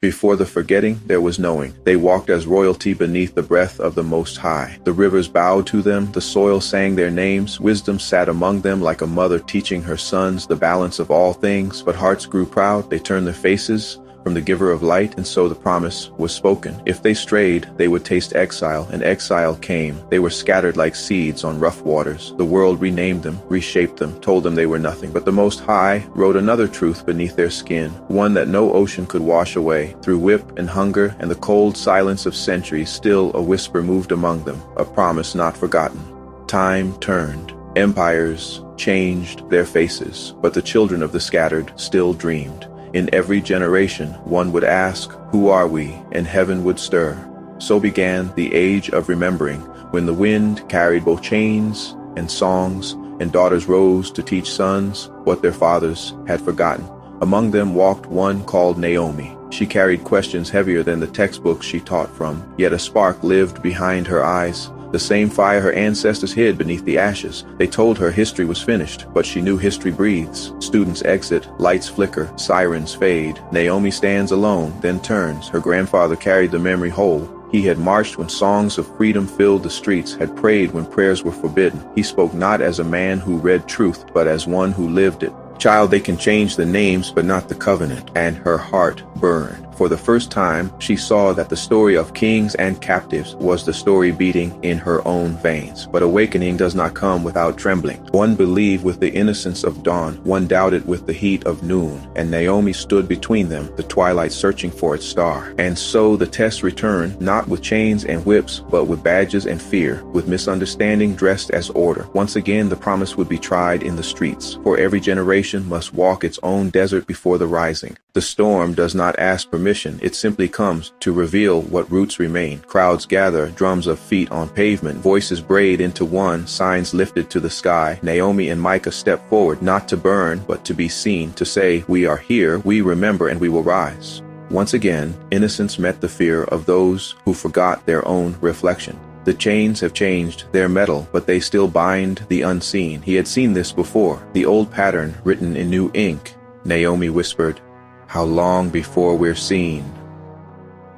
Before the forgetting, there was knowing. They walked as royalty beneath the breath of the Most High. The rivers bowed to them, the soil sang their names, wisdom sat among them like a mother teaching her sons the balance of all things. But hearts grew proud, they turned their faces from the giver of light, and so the promise was spoken. If they strayed, they would taste exile, and exile came. They were scattered like seeds on rough waters. The world renamed them, reshaped them, told them they were nothing. But the Most High wrote another truth beneath their skin, one that no ocean could wash away. Through whip and hunger and the cold silence of centuries, still a whisper moved among them, a promise not forgotten. Time turned. Empires changed their faces, but the children of the scattered still dreamed. In every generation, one would ask, "Who are we?" and heaven would stir. So began the age of remembering, when the wind carried both chains and songs, and daughters rose to teach sons what their fathers had forgotten. Among them walked one called Naomi. She carried questions heavier than the textbooks she taught from, yet a spark lived behind her eyes. The same fire her ancestors hid beneath the ashes. They told her history was finished, but she knew history breathes. Students exit, lights flicker, sirens fade. Naomi stands alone, then turns. Her grandfather carried the memory whole. He had marched when songs of freedom filled the streets, had prayed when prayers were forbidden. He spoke not as a man who read truth, but as one who lived it. Child, they can change the names, but not the covenant. And her heart burned. For the first time, she saw that the story of kings and captives was the story beating in her own veins. But awakening does not come without trembling. One believed with the innocence of dawn, one doubted with the heat of noon, and Naomi stood between them, the twilight searching for its star. And so the test returned, not with chains and whips, but with badges and fear, with misunderstanding dressed as order. Once again, the promise would be tried in the streets, for every generation must walk its own desert before the rising. The storm does not ask permission. It simply comes to reveal what roots remain. Crowds gather, drums of feet on pavement, voices braid into one, signs lifted to the sky. Naomi and Micah step forward, not to burn, but to be seen, to say, "We are here, we remember, and we will rise." Once again, innocence met the fear of those who forgot their own reflection. The chains have changed their metal, but they still bind the unseen. He had seen this before, the old pattern written in new ink. Naomi whispered, "How long before we're seen?"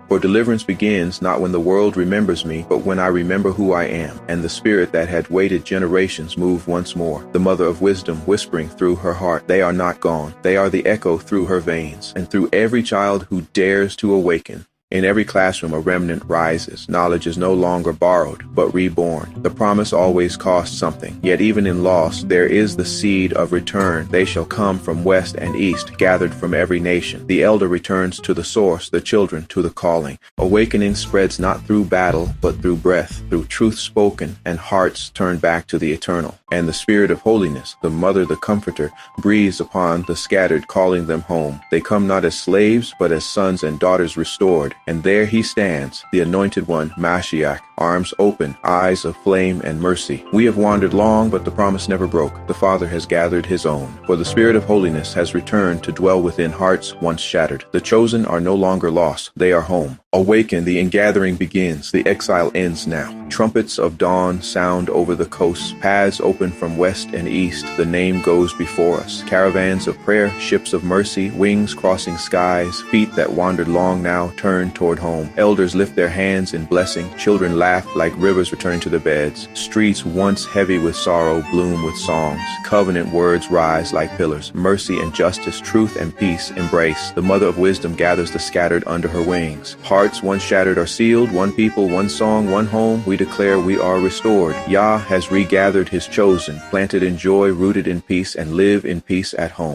For deliverance begins not when the world remembers me, but when I remember who I am. And the spirit that had waited generations moved once more. The mother of wisdom whispering through her heart, they are not gone. They are the echo through her veins, and through every child who dares to awaken. In every classroom, a remnant rises. Knowledge is no longer borrowed, but reborn. The promise always costs something. Yet even in loss, there is the seed of return. They shall come from west and east, gathered from every nation. The elder returns to the source, the children to the calling. Awakening spreads not through battle, but through breath, through truth spoken, and hearts turned back to the eternal. And the spirit of holiness, the mother, the comforter, breathes upon the scattered, calling them home. They come not as slaves, but as sons and daughters restored. And there he stands, the anointed one, Mashiach, arms open, eyes of flame and mercy. We have wandered long, but the promise never broke. The Father has gathered his own. For the Spirit of holiness has returned to dwell within hearts once shattered. The chosen are no longer lost. They are home. Awaken, the ingathering begins. The exile ends now. Trumpets of dawn sound over the coast. Paths open from west and east. The name goes before us. Caravans of prayer, ships of mercy, wings crossing skies. Feet that wandered long now turn toward home. Elders lift their hands in blessing. Children laugh like rivers returning to their beds. Streets once heavy with sorrow bloom with songs. Covenant words rise like pillars. Mercy and justice, truth and peace embrace. The mother of wisdom gathers the scattered under her wings. Hearts once shattered are sealed. One people, one song, one home. We declare we are restored. Yah has regathered his chosen, planted in joy, rooted in peace, and live in peace at home.